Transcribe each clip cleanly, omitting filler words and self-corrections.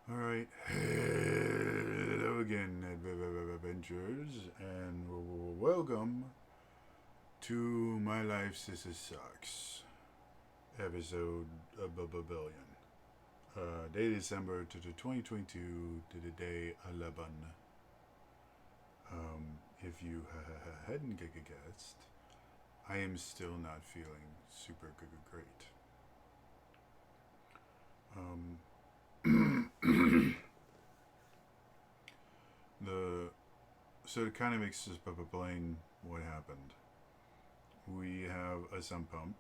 All right, hello again, adventurers, and welcome to My Life Sister Sucks, episode of Billion. Day December to the 2022 to the day 11. If you hadn't guessed, I am still not feeling super great. The so to kind of makes us explain what happened. We have a sump pump,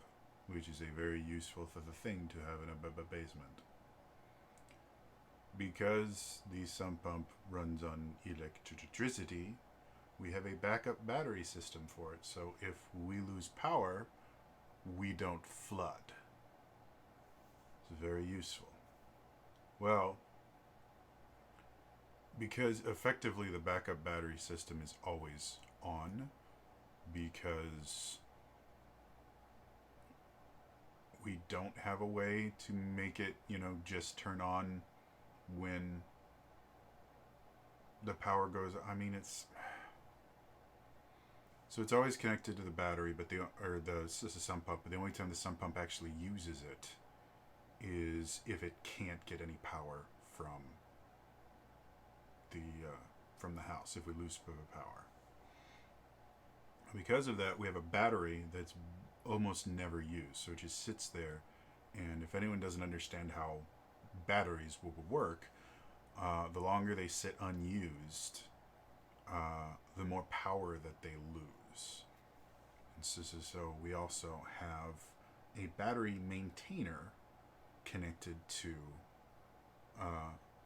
which is a very useful thing to have in a basement. Because the sump pump runs on electricity, we have a backup battery system for it. So if we lose power, we don't flood. It's very useful. Well, because effectively the backup battery system is always on, because we don't have a way to make it, just turn on when the power goes. I mean, it's always connected to the battery, but the sump pump. But the only time the sump pump actually uses it is if it can't get any power the from the house. If we lose power, because of that, we have a battery that's almost never used, so it just sits there. And if anyone doesn't understand how batteries will work, the longer they sit unused, the more power that they lose. And so we also have a battery maintainer connected to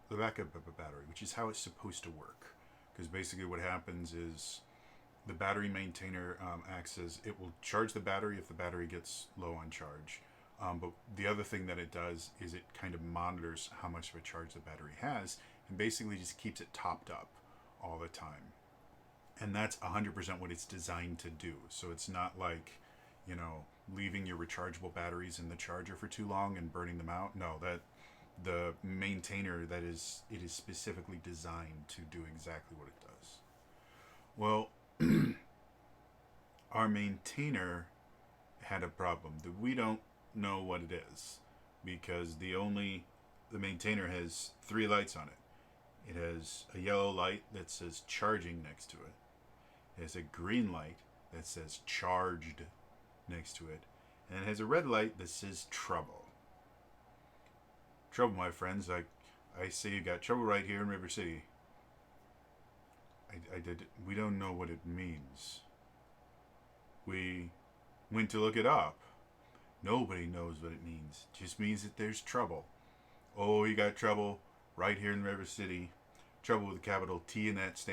the backup battery, which is how it's supposed to work. Because basically, what happens is the battery maintainer acts as it will charge the battery if the battery gets low on charge. But the other thing that it does is it kind of monitors how much of a charge the battery has and basically just keeps it topped up all the time. And that's 100% what it's designed to do. So it's not like, leaving your rechargeable batteries in the charger for too long and burning them out. No, that the maintainer it is specifically designed to do exactly what it does. Well, our maintainer had a problem that we don't know what it is because the maintainer has three lights on it. It has a yellow light that says charging next to it. It has a green light that says charged next to it. And it has a red light that says trouble. Trouble, my friends. I say you got trouble right here in River City. I did. We don't know what it means. We went to look it up. Nobody knows what it means. It just means that there's trouble. Oh, you got trouble right here in River City. Trouble with a capital T and that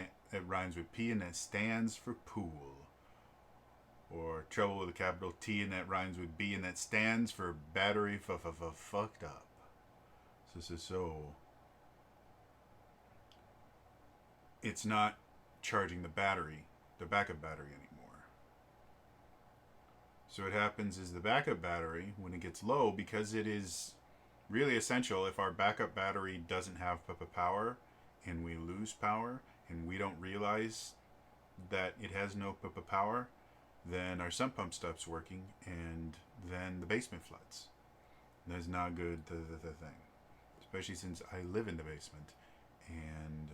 rhymes with P and that stands for pool. Or trouble with a capital T and that rhymes with B and that stands for battery fucked up. So it's not charging the battery, the backup battery anymore. So what happens is the backup battery, when it gets low, because it is really essential if our backup battery doesn't have power and we lose power and we don't realize that it has no power, then our sump pump stops working and then the basement floods. And that's not good, the thing. Especially since I live in the basement and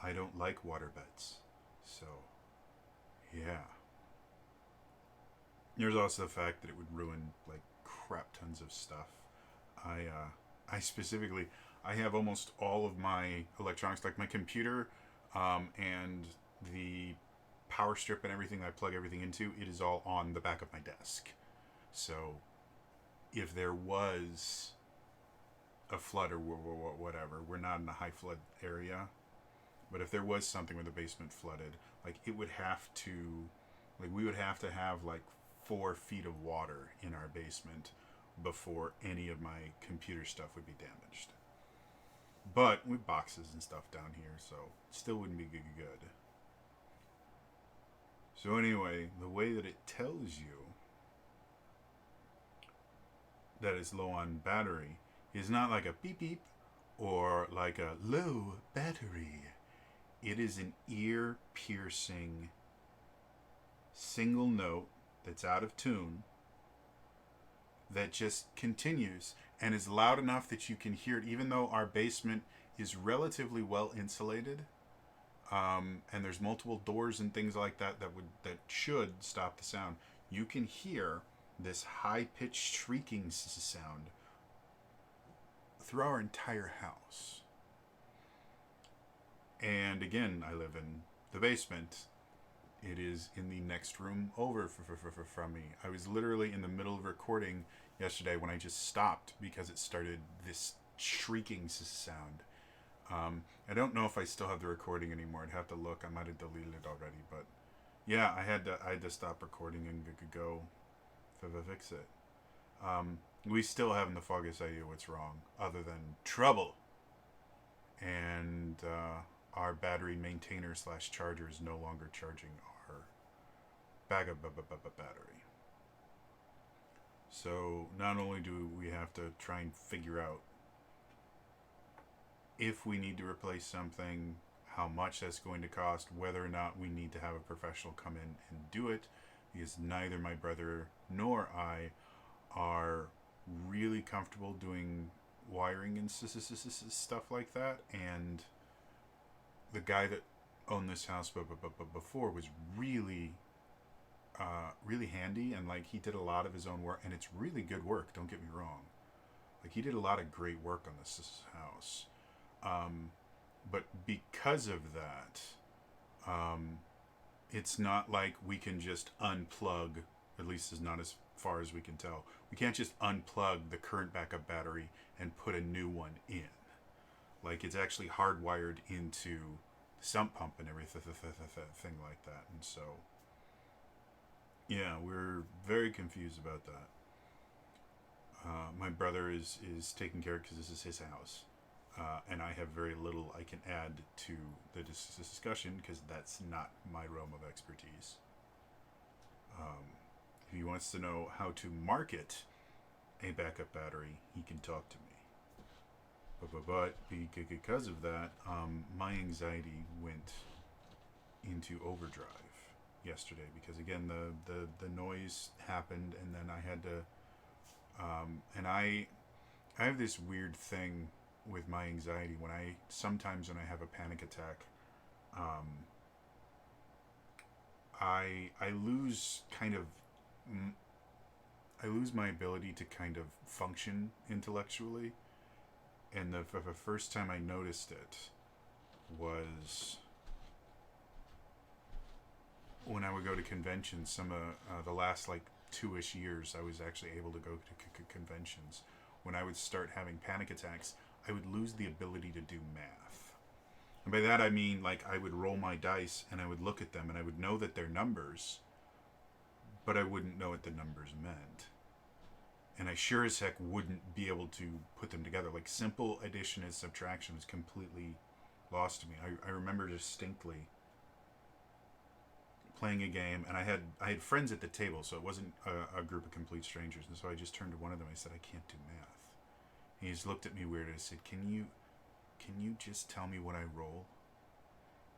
I don't like water beds. So, yeah. There's also the fact that it would ruin like crap tons of stuff. I specifically I have almost all of my electronics, like my computer, and the power strip and everything I plug everything into. It is all on the back of my desk. So if there was a flood or whatever, we're not in a high flood area, but if there was something where the basement flooded, like it would have to, like we would have to have like 4 feet of water in our basement before any of my computer stuff would be damaged. But with boxes and stuff down here, so it still wouldn't be good. So anyway, the way that it tells you that it's low on battery is not like a beep beep or like a low battery. It is an ear piercing single note that's out of tune that just continues and is loud enough that you can hear it, even though our basement is relatively well insulated. And there's multiple doors and things like that should stop the sound. You can hear this high pitched shrieking sound through our entire house. And again, I live in the basement. It is in the next room over from me. I was literally in the middle of recording yesterday when I just stopped because it started this shrieking sound. I don't know if I still have the recording anymore. I'd have to look. I might have deleted it already, but yeah, I had to stop recording and go fix it. We still haven't the foggiest idea what's wrong, other than trouble. And our battery maintainer / charger is no longer charging our backup battery. So not only do we have to try and figure out if we need to replace something, how much that's going to cost, whether or not we need to have a professional come in and do it, because neither my brother nor I are really comfortable doing wiring and stuff like that. And the guy that owned this house before was really really handy, and like he did a lot of his own work, and it's really good work, don't get me wrong. Like he did a lot of great work on this house. But because of that, it's not like we can just unplug, at least is not as far as we can tell. We can't just unplug the current backup battery and put a new one in. Like it's actually hardwired into the sump pump and everything like that. And so, yeah, we're very confused about that. My brother is taking care of it because this is his house. And I have very little I can add to the discussion because that's not my realm of expertise. If he wants to know how to market a backup battery, he can talk to me. But because of that, my anxiety went into overdrive yesterday because again the noise happened, and then I had to and I have this weird thing with my anxiety when I have a panic attack, I lose my ability to kind of function intellectually. And the first time I noticed it was when I would go to conventions. The last like 2-ish years I was actually able to go to conventions. When I would start having panic attacks, I would lose the ability to do math. And by that I mean like I would roll my dice and I would look at them and I would know that they're numbers, but I wouldn't know what the numbers meant. And I sure as heck wouldn't be able to put them together. Like simple addition and subtraction was completely lost to me. I remember distinctly playing a game, and I had friends at the table, so it wasn't a group of complete strangers. And so I just turned to one of them and I said, I can't do math. And he just looked at me weird and I said, Can you just tell me what I roll?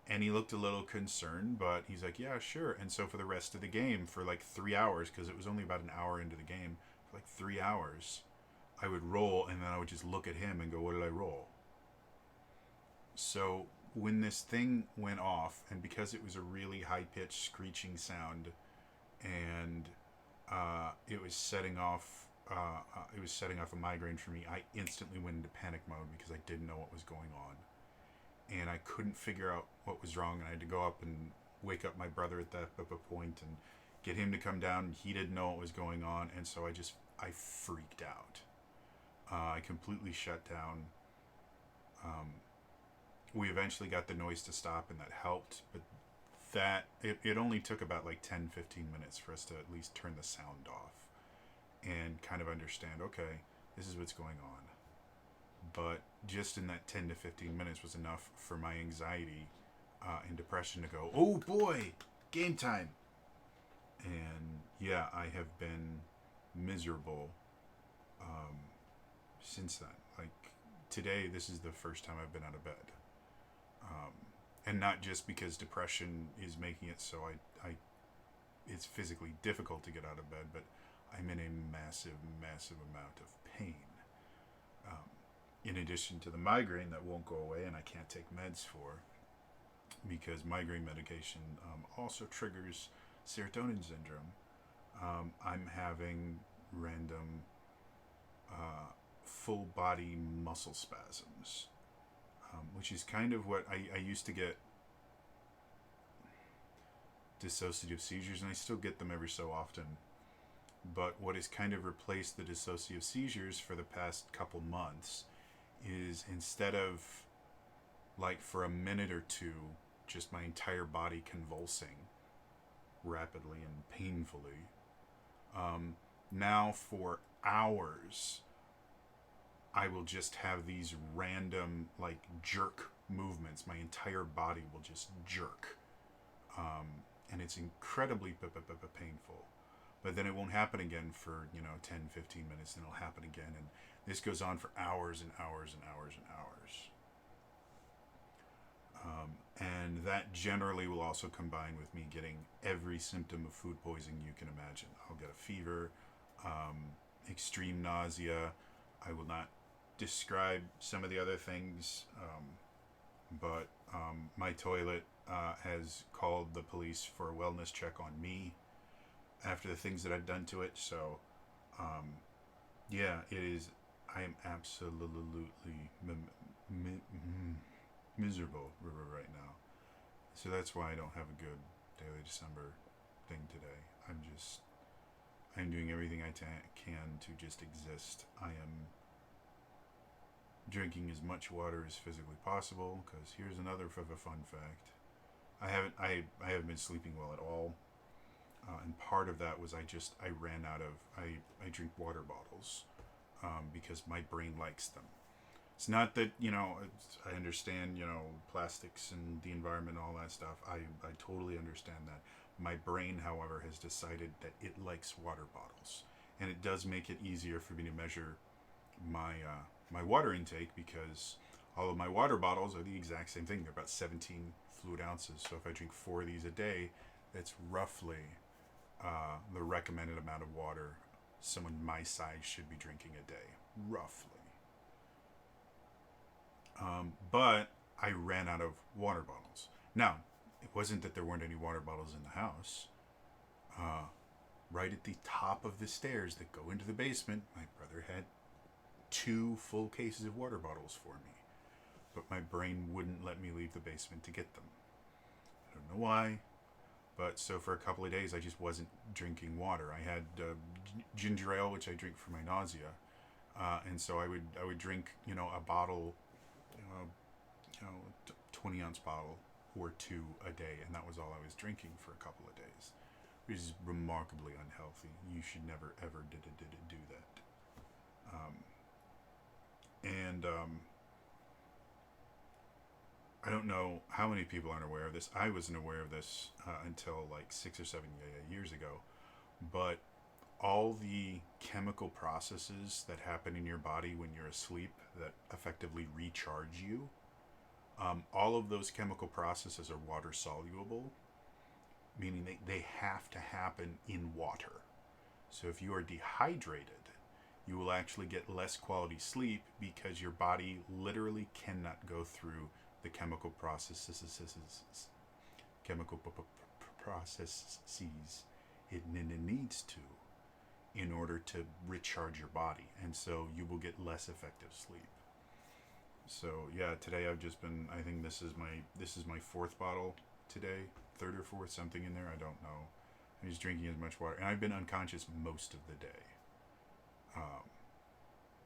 And he looked a little concerned, but he's like, yeah, sure. And so for the rest of the game, for like 3 hours, because it was only about an hour into the game, for like 3 hours, I would roll, and then I would just look at him and go, what did I roll? So when this thing went off, and because it was a really high-pitched screeching sound, and it was setting off a migraine for me, I instantly went into panic mode because I didn't know what was going on. And I couldn't figure out what was wrong, and I had to go up and wake up my brother at that point and get him to come down. He didn't know what was going on, and so I freaked out. I completely shut down. We eventually got the noise to stop, and that helped, but it only took about like 10-15 minutes for us to at least turn the sound off and kind of understand, okay, this is what's going on. But just in that 10 to 15 minutes was enough for my anxiety and depression to go, oh boy, game time. And yeah, I have been miserable since then. Like today, this is the first time I've been out of bed. Um, and not just because depression is making it so it's physically difficult to get out of bed, but I'm in a massive, massive amount of pain. Um, in addition to the migraine that won't go away and I can't take meds for, because migraine medication also triggers serotonin syndrome. I'm having random full body muscle spasms, which is kind of what I used to get dissociative seizures, and I still get them every so often. But what has kind of replaced the dissociative seizures for the past couple months is, instead of like for a minute or two, just my entire body convulsing rapidly and painfully, now for hours I will just have these random like jerk movements. My entire body will just jerk, and it's incredibly painful. But then it won't happen again for 10, 15 minutes, and it'll happen again, and this goes on for hours and hours and hours and hours. And that generally will also combine with me getting every symptom of food poisoning you can imagine. I'll get a fever, extreme nausea. I will not describe some of the other things, but my toilet has called the police for a wellness check on me after the things that I've done to it. So, yeah, it is. I am absolutely miserable right now. So that's why I don't have a good Daily December thing today. I'm doing everything I can to just exist. I am drinking as much water as physically possible, because here's another of a fun fact. I haven't been sleeping well at all. And part of that was I ran out of, I drink water bottles, because my brain likes them. It's not that, I understand, plastics and the environment and all that stuff. I totally understand that. My brain, however, has decided that it likes water bottles. And it does make it easier for me to measure my water intake, because all of my water bottles are the exact same thing. They're about 17 fluid ounces. So if I drink 4 of these a day, that's roughly the recommended amount of water someone my size should be drinking a day, roughly. But I ran out of water bottles. Now, it wasn't that there weren't any water bottles in the house. Right at the top of the stairs that go into the basement, my brother had 2 full cases of water bottles for me. But my brain wouldn't let me leave the basement to get them. I don't know why. But so for a couple of days, I just wasn't drinking water. I had ginger ale, which I drink for my nausea. And so I would drink, a bottle, 20-ounce bottle or 2 a day. And that was all I was drinking for a couple of days, which is remarkably unhealthy. You should never, ever do that. I don't know how many people aren't aware of this. I wasn't aware of this until like 6 or 7 years ago. But all the chemical processes that happen in your body when you're asleep that effectively recharge you, all of those chemical processes are water soluble, meaning they have to happen in water. So if you are dehydrated, you will actually get less quality sleep, because your body literally cannot go through the chemical processes it needs to in order to recharge your body, and so you will get less effective sleep. So yeah, today I've just been, I think this is my 4th bottle today, 3rd or 4th, something in there, I don't know. I'm just drinking as much water, and I've been unconscious most of the day,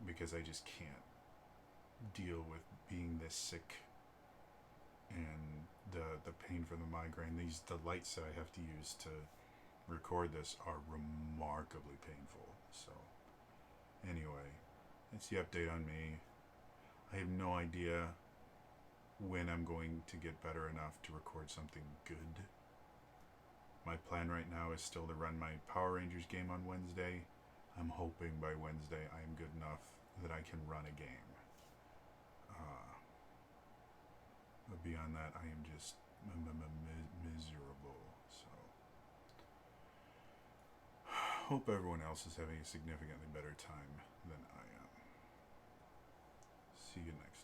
because I just can't deal with being this sick, and the pain from the migraine. The lights that I have to use to record this are remarkably painful. So anyway, that's the update on me. I have no idea when I'm going to get better enough to record something good. My plan right now is still to run my Power Rangers game on Wednesday. I'm hoping by Wednesday I am good enough that I can run a game. beyond that, I am just miserable. So, hope everyone else is having a significantly better time than I am. See you next